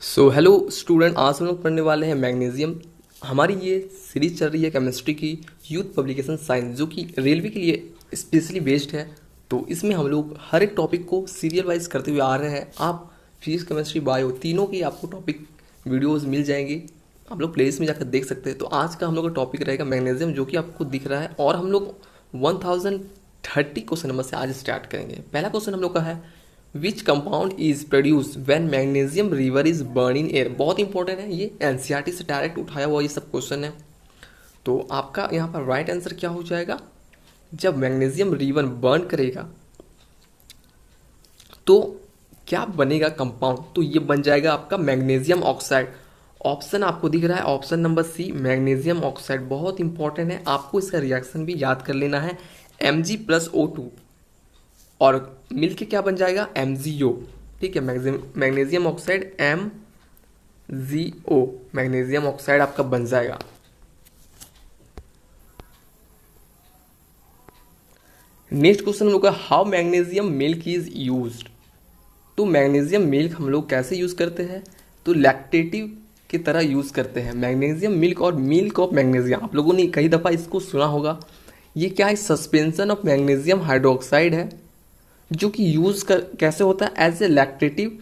So hello student, आज हम लोग पढ़ने वाले हैं मैग्नीशियम। हमारी ये सीरीज चल रही है केमिस्ट्री की यूथ पब्लिकेशन साइंस, जो कि रेलवे के लिए स्पेशली बेस्ड है। तो इसमें हम लोग हर एक टॉपिक को सीरियल वाइज करते हुए आ रहे हैं। आप फिजिक्स, केमिस्ट्री, बायो तीनों की आपको टॉपिक वीडियोज़ मिल जाएंगी, आप लोग प्लेलिस्ट में जाकर देख सकते हैं। तो आज का हम लोग का टॉपिक रहेगा मैग्नीशियम, जो कि आपको दिख रहा है। और हम लोग 1030 क्वेश्चन नंबर से आज स्टार्ट करेंगे। पहला क्वेश्चन हम लोग का है, which compound is produce when magnesium river is burn in air. बहुत इंपॉर्टेंट है, ये एनसीईआरटी से डायरेक्ट उठाया हुआ ये सब क्वेश्चन है। तो आपका यहाँ पर राइट आंसर क्या हो जाएगा, जब मैग्नीशियम रिवर बर्न करेगा तो क्या बनेगा कंपाउंड, तो ये बन जाएगा आपका मैग्नीशियम ऑक्साइड। ऑप्शन आपको दिख रहा है, option number C magnesium oxide. बहुत इंपॉर्टेंट है, आपको इसका रिएक्शन भी याद कर लेना है। Mg+O2 और मिलके क्या बन जाएगा, MgO। ठीक है, magnesium oxide MgO, magnesium oxide आपका बन जाएगा। नेक्स्ट क्वेश्चन हम लोग का, how magnesium milk is used. तो मैग्नीशियम मिल्क हम लोग कैसे यूज करते हैं, तो लैक्टेटिव की तरह यूज करते हैं मैग्नीशियम मिल्क। और मिल्क ऑफ मैग्नीशियम आप लोगों ने कई दफा इसको सुना होगा। ये क्या है, सस्पेंशन ऑफ मैग्नीशियम हाइड्रोक्साइड है, जो कि यूज कर कैसे होता है, एज ए लैक्टेटिव,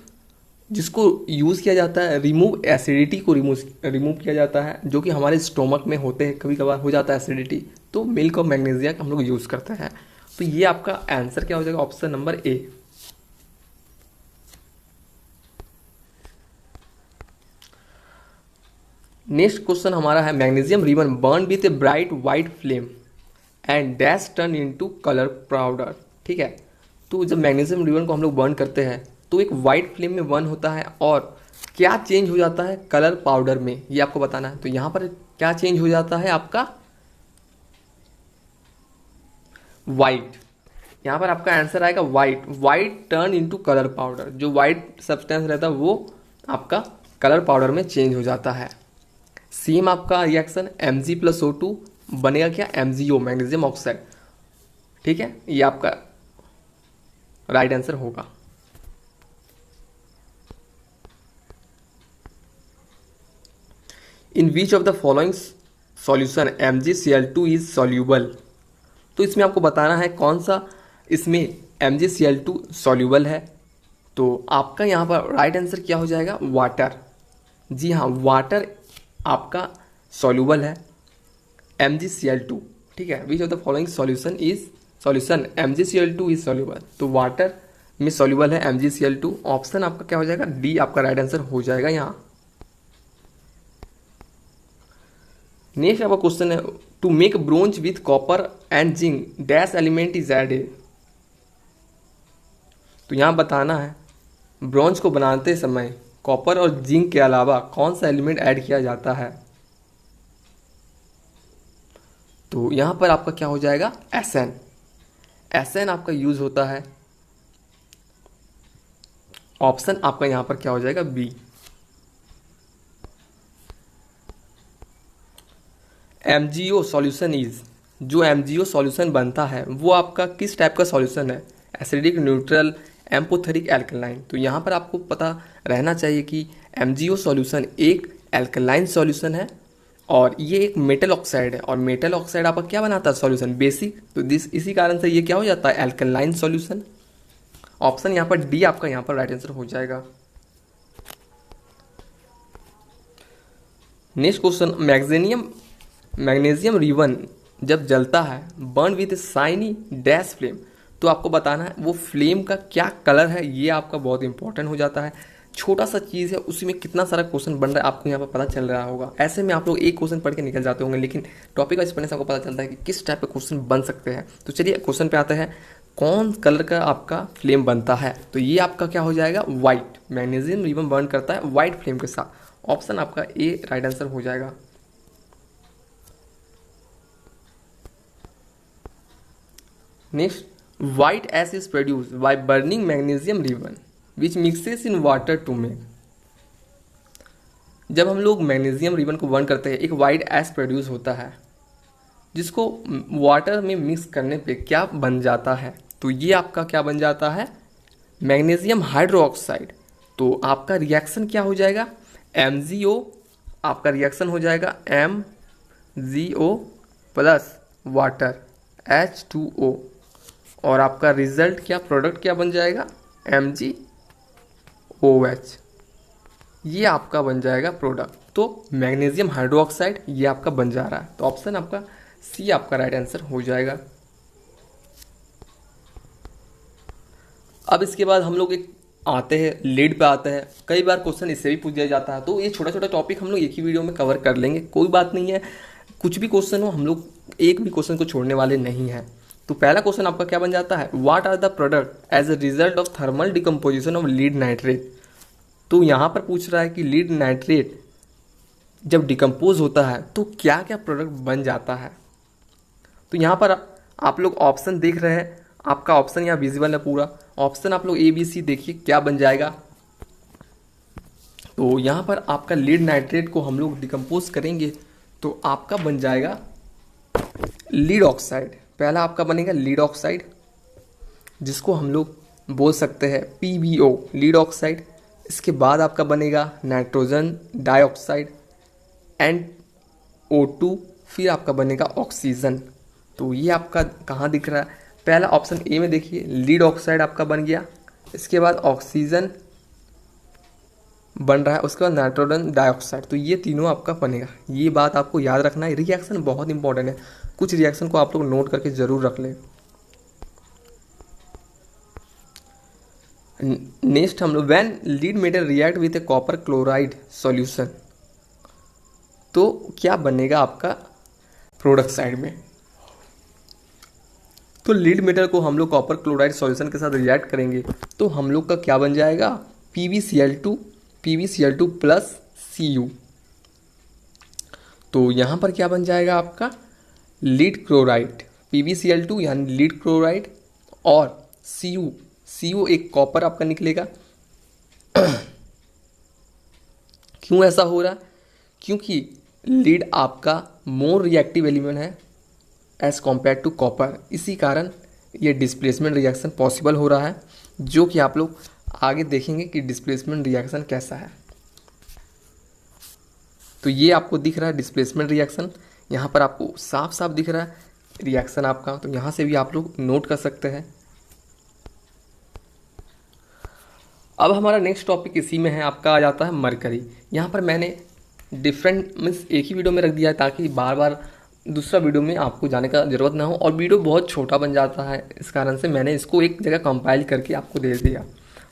जिसको यूज किया जाता है रिमूव एसिडिटी को रिमूव किया जाता है, जो कि हमारे स्टोमक में होते हैं, कभी कभार हो जाता है एसिडिटी। तो मिल्क ऑफ मैग्नीशियम हम लोग यूज करते हैं। तो ये आपका आंसर क्या हो जाएगा, option number A. Next question हमारा है, magnesium ribbon burn with a bright white flame and dash turn into colour powder. ठीक है, तो जब मैग्नीशियम रिबन को हम लोग बर्न करते हैं तो एक वाइट फ्लेम में बर्न होता है, और क्या चेंज हो जाता है कलर पाउडर में, ये आपको बताना है। तो यहाँ पर क्या चेंज हो जाता है आपका, वाइट। यहाँ पर आपका आंसर आएगा white. White turn into colour powder, जो वाइट सब्सटेंस रहता है वो आपका कलर पाउडर में चेंज हो जाता है। सेम आपका रिएक्शन Mg+O2 बनेगा क्या, MgO, मैग्नीशियम ऑक्साइड। ठीक है, ये आपका राइट आंसर होगा। In which of the following solution MgCl2 is soluble. तो इसमें आपको बताना है कौन सा इसमें MgCl2 सॉल्यूबल है। तो आपका यहाँ पर राइट आंसर क्या हो जाएगा, वाटर। जी हाँ, वाटर आपका सॉल्यूबल है MgCl2। ठीक है, which of the following solution MgCl2 is soluble. तो वाटर में सॉल्यूबल है MgCl2। ऑप्शन आपका क्या हो जाएगा, डी आपका राइट आंसर हो जाएगा यहाँ। नेक्स्ट आपका क्वेश्चन है, to make bronze with copper and zinc dash element is added. तो यहाँ बताना है ब्रोंज को बनाते समय कॉपर और जिंक के अलावा कौन सा एलिमेंट ऐड किया जाता है। तो यहाँ पर आपका क्या हो जाएगा, Sn। Sn आपका यूज होता है। ऑप्शन आपका यहाँ पर क्या हो जाएगा, बी। MgO सॉल्यूशन इज, जो MgO सॉल्यूशन बनता है वो आपका किस टाइप का सॉल्यूशन है, एसिडिक, न्यूट्रल, एम्पोथेरिक, एल्कलाइन। तो यहाँ पर आपको पता रहना चाहिए कि MgO सॉल्यूशन एक एल्कलाइन सॉल्यूशन है, और ये एक मेटल ऑक्साइड है। और मेटल ऑक्साइड आपका क्या बनाता है, सॉल्यूशन बेसिक। तो इसी कारण से ये क्या हो जाता है, एल्कलाइन सॉल्यूशन। ऑप्शन यहाँ पर डी आपका यहाँ पर राइट आंसर हो जाएगा। नेक्स्ट क्वेश्चन, मैग्नीशियम रिबन जब जलता है burn with shiny dash flame, तो आपको बताना है वो फ्लेम का क्या कलर है। ये आपका बहुत इंपॉर्टेंट हो जाता है। छोटा सा चीज़ है, उसी में कितना सारा क्वेश्चन बन रहा है आपको यहाँ पर पता चल रहा होगा। ऐसे में आप लोग एक क्वेश्चन पढ़ के निकल जाते होंगे, लेकिन टॉपिक वाइज पढ़ने से आपको पता चलता है कि किस टाइप के क्वेश्चन बन सकते हैं। तो चलिए क्वेश्चन पे आते हैं, कौन कलर का आपका फ्लेम बनता है। तो ये आपका क्या हो जाएगा, वाइट। मैग्नीशियम रिबन बर्न करता है वाइट फ्लेम के साथ। ऑप्शन आपका ए राइट आंसर हो जाएगा। Next, white ash is produced by burning magnesium ribbon which mixes in water to make। जब हम लोग मैग्नीशियम रिबन को बर्न करते हैं, एक वाइट ऐश प्रोड्यूस होता है, जिसको वाटर में मिक्स करने पे क्या बन जाता है। तो ये आपका क्या बन जाता है, मैग्नीशियम हाइड्रोक्साइड। तो आपका रिएक्शन क्या हो जाएगा, MgO, आपका रिएक्शन हो जाएगा MgO प्लस वाटर H2O, और आपका रिजल्ट क्या, प्रोडक्ट क्या बन जाएगा, MgOH। ये आपका बन जाएगा प्रोडक्ट। तो मैग्नीशियम हाइड्रोक्साइड ये आपका बन जा रहा है। तो ऑप्शन आपका सी आपका राइट आंसर हो जाएगा। अब इसके बाद हम लोग एक आते हैं लीड पे आते हैं। कई बार क्वेश्चन इससे भी पूछ दिया जाता है, तो ये छोटा छोटा टॉपिक हम लोग एक ही वीडियो में कवर कर लेंगे, कोई बात नहीं है। कुछ भी क्वेश्चन हो, हम लोग एक भी क्वेश्चन को छोड़ने वाले नहीं हैं। तो पहला क्वेश्चन आपका क्या बन जाता है, what are the product as a result of thermal decomposition of lead nitrate. तो यहाँ पर पूछ रहा है कि लीड नाइट्रेट जब डिकम्पोज होता है तो क्या क्या प्रोडक्ट बन जाता है। तो यहाँ पर आप लोग ऑप्शन देख रहे हैं, आपका ऑप्शन यहाँ विजिबल है पूरा। ऑप्शन आप लोग ABC देखिए क्या बन जाएगा। तो यहाँ पर आपका लीड नाइट्रेट को हम लोग डिकम्पोज करेंगे तो आपका बन जाएगा लीड ऑक्साइड। पहला आपका बनेगा लीड ऑक्साइड, जिसको हम लोग बोल सकते हैं PbO लीड ऑक्साइड। इसके बाद आपका बनेगा नाइट्रोजन डाइऑक्साइड NO2, फिर आपका बनेगा ऑक्सीजन। तो ये आपका कहाँ दिख रहा है, पहला ऑप्शन ए में देखिए, लीड ऑक्साइड आपका बन गया। इसके बाद ऑक्सीजन बन रहा है, उसके बाद नाइट्रोजन डाइऑक्साइड। तो ये तीनों आपका बनेगा। ये बात आपको याद रखना है, रिएक्शन बहुत इंपॉर्टेंट है। कुछ रिएक्शन को आप लोग नोट करके जरूर रख लें। नेक्स्ट हम लोग when lead metal react with A copper chloride solution, तो क्या बनेगा आपका प्रोडक्ट साइड में। तो लीड मेटल को हम लोग कॉपर क्लोराइड सॉल्यूशन के साथ रिएक्ट करेंगे तो हम लोग का क्या बन जाएगा, PbCl2 प्लस Cu। तो यहाँ पर क्या बन जाएगा आपका लीड क्लोराइड, PbCl2 यानी लीड क्लोराइड, और Cu एक कॉपर आपका निकलेगा। क्यों ऐसा हो रहा, क्योंकि लीड आपका मोर रिएक्टिव एलिमेंट है एज कॉम्पेयर टू कॉपर, इसी कारण ये डिस्प्लेसमेंट रिएक्शन पॉसिबल हो रहा है, जो कि आप लोग आगे देखेंगे कि डिस्प्लेसमेंट रिएक्शन कैसा है। तो ये आपको दिख रहा है डिस्प्लेसमेंट रिएक्शन, यहाँ पर आपको साफ साफ दिख रहा है रिएक्शन आपका। तो यहाँ से भी आप लोग नोट कर सकते हैं। अब हमारा नेक्स्ट टॉपिक इसी में है, आपका आ जाता है मरकरी। यहाँ पर मैंने डिफरेंट मीन्स एक ही वीडियो में रख दिया है ताकि बार बार दूसरा वीडियो में आपको जाने का ज़रूरत ना हो, और वीडियो बहुत छोटा बन जाता है, इस कारण से मैंने इसको एक जगह कंपाइल करके आपको दे दिया।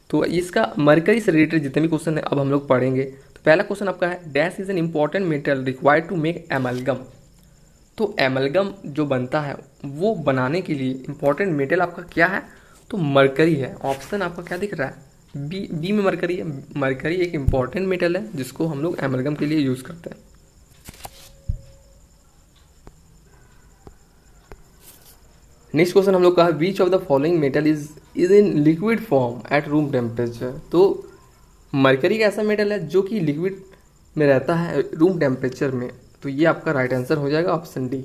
तो इसका मरकरी से रिलेटेड जितने भी क्वेश्चन है अब हम लोग पढ़ेंगे। तो पहला क्वेश्चन आपका है, dash is an important metal required to make amalgam. तो एमलगम जो बनता है वो बनाने के लिए इम्पॉर्टेंट मेटल आपका क्या है, तो मरकरी है। ऑप्शन आपका क्या दिख रहा है, बी में मरकरी है। मरकरी एक इम्पॉर्टेंट मेटल है जिसको हम लोग एमलगम के लिए यूज़ करते हैं। नेक्स्ट क्वेश्चन हम लोग का है, which of the following metal is in liquid form eight room temperature. तो मरकरी एक ऐसा मेटल है जो कि लिक्विड में रहता है रूम टेम्परेचर में। तो ये आपका राइट आंसर हो जाएगा ऑप्शन डी।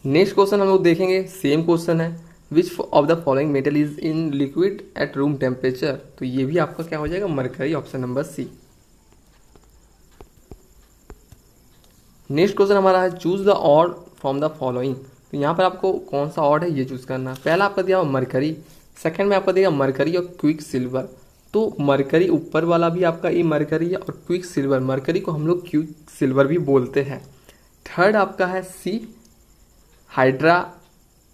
नेक्स्ट क्वेश्चन हम लोग देखेंगे, सेम क्वेश्चन है, which of the following metal is in liquid at room temperature. तो ये भी आपका क्या हो जाएगा, mercury, option number C. Next question हमारा है, choose the odd from the following. तो यहाँ पर आपको कौन सा ऑड है ये चूज करना है। पहला आपका दिया मरकरी, सेकंड में आपका दिया मरकरी और क्विक सिल्वर। तो मरकरी ऊपर वाला भी आपका ये मरकरी है, और क्विक सिल्वर, मरकरी को हम लोग क्विक सिल्वर भी बोलते हैं। थर्ड आपका है सी हाइड्रा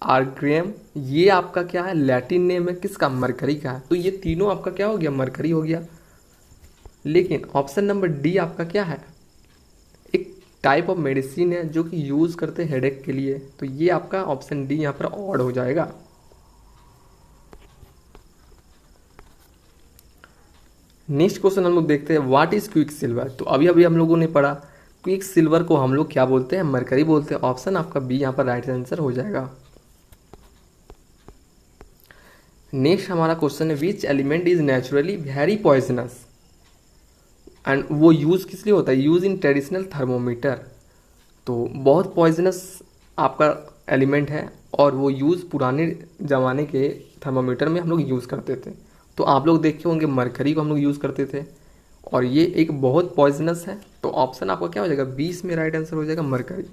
आर्ग्रियम, ये आपका क्या है, लैटिन नेम है किसका, मरकरी का है। तो ये तीनों आपका क्या हो गया, मरकरी हो गया। लेकिन ऑप्शन नंबर डी आपका क्या है, एक टाइप ऑफ मेडिसिन है जो कि यूज करते हैं हेडेक के लिए। तो ये आपका ऑप्शन डी यहाँ पर ऑड हो जाएगा। नेक्स्ट क्वेश्चन हम लोग देखते हैं, व्हाट इज क्विक सिल्वर। तो अभी अभी हम लोगों ने पढ़ा क्विक सिल्वर को हम लोग क्या बोलते हैं, मरकरी बोलते हैं। ऑप्शन आपका बी यहाँ पर राइट आंसर हो जाएगा। नेक्स्ट हमारा क्वेश्चन है, which element is naturally very poisonous and वो यूज किस लिए होता है, यूज इन ट्रेडिशनल थर्मोमीटर। तो बहुत पॉइजनस आपका एलिमेंट है और वो यूज पुराने ज़माने के थर्मामीटर में हम लोग यूज़ करते थे। तो आप लोग देखे होंगे मरकरी को हम लोग यूज़ करते थे और ये एक बहुत पॉइजनस है। तो ऑप्शन आपका क्या हो जाएगा, 20 में राइट आंसर हो जाएगा मरकरी।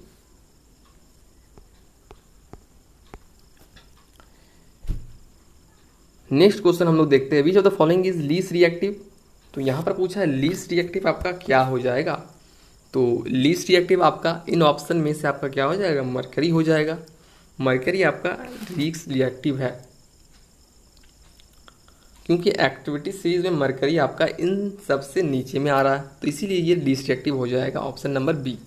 नेक्स्ट क्वेश्चन हम लोग देखते हैं, विच of the following is least reactive. तो यहाँ पर पूछा है लीस्ट रिएक्टिव आपका क्या हो जाएगा। तो लीस्ट रिएक्टिव आपका इन ऑप्शन में से आपका क्या हो जाएगा, मरकरी हो जाएगा। मरकरी आपका लीस्ट रिएक्टिव है क्योंकि एक्टिविटी सीरीज में मरकरी आपका इन सबसे नीचे में आ रहा है, तो इसीलिए ये लीस्ट रिएक्टिव हो जाएगा, option number B.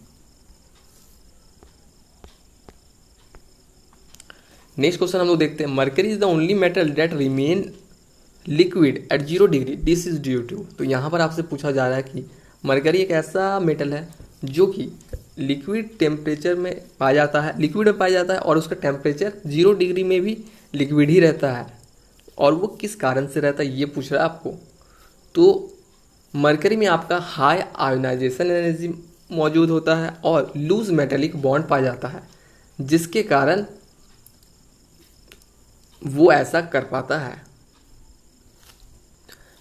Next question हम लोग देखते हैं, mercury is the only metal that remain liquid at 0 degree, this is due to. तो यहाँ पर आपसे पूछा जा रहा है कि मरकरी एक ऐसा मेटल है जो कि लिक्विड टेम्परेचर में पाया जाता है, लिक्विड में पाया जाता है और उसका टेम्परेचर 0 डिग्री में भी लिक्विड ही रहता है, और वो किस कारण से रहता है ये पूछ रहा है आपको। तो मरकरी में आपका हाई आयोनाइजेशन एनर्जी मौजूद होता है और लूज मेटेलिक बॉन्ड पाया जाता है, जिसके कारण वो ऐसा कर पाता है।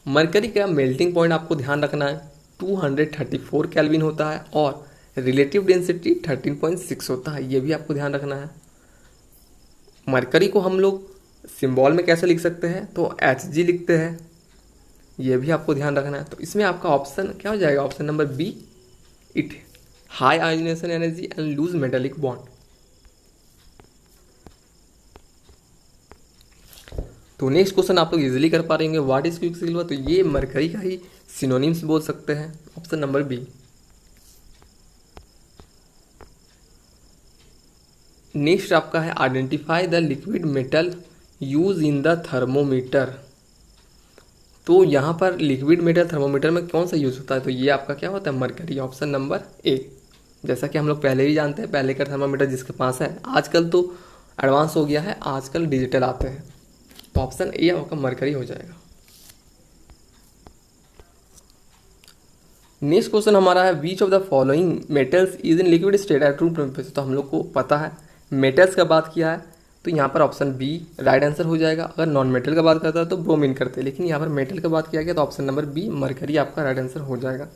मरकरी का मेल्टिंग पॉइंट आपको ध्यान रखना है 234 केल्विन होता है और रिलेटिव डेंसिटी 13.6 होता है, ये भी आपको ध्यान रखना है। मरकरी को हम लोग सिंबल में कैसे लिख सकते हैं, तो Hg लिखते हैं, ये भी आपको ध्यान रखना है। तो इसमें आपका ऑप्शन क्या हो जाएगा, option number B, it high ionization energy and lose metallic bond. तो नेक्स्ट क्वेश्चन आप लोग इजीली कर पा रहे होंगे, व्हाट इज क्विकसिल्वर। तो ये मरकरी का ही सिनोनिम्स बोल सकते हैं, ऑप्शन नंबर बी। नेक्स्ट आपका है identify the liquid metal use in the thermometer. तो यहाँ पर लिक्विड मेटल थर्मोमीटर में कौन सा यूज होता है, तो ये आपका क्या होता है, मरकरी, ऑप्शन नंबर ए। जैसा कि हम लोग पहले ही जानते हैं, पहले का थर्मोमीटर जिसके पास है, आजकल तो एडवांस हो गया है, आजकल डिजिटल आते हैं, तो ऑप्शन ए आपका मरकरी हो जाएगा। नेक्स्ट क्वेश्चन हमारा है, which of the following metals is in liquid state at room temperature. तो हम लोग को पता है मेटल्स का बात किया है, तो यहाँ पर ऑप्शन बी राइट आंसर हो जाएगा। अगर नॉन मेटल का बात करता है तो ब्रोमीन करते हैं, लेकिन यहाँ पर मेटल का बात किया गया तो ऑप्शन नंबर बी मरकरी आपका राइट आंसर हो जाएगा।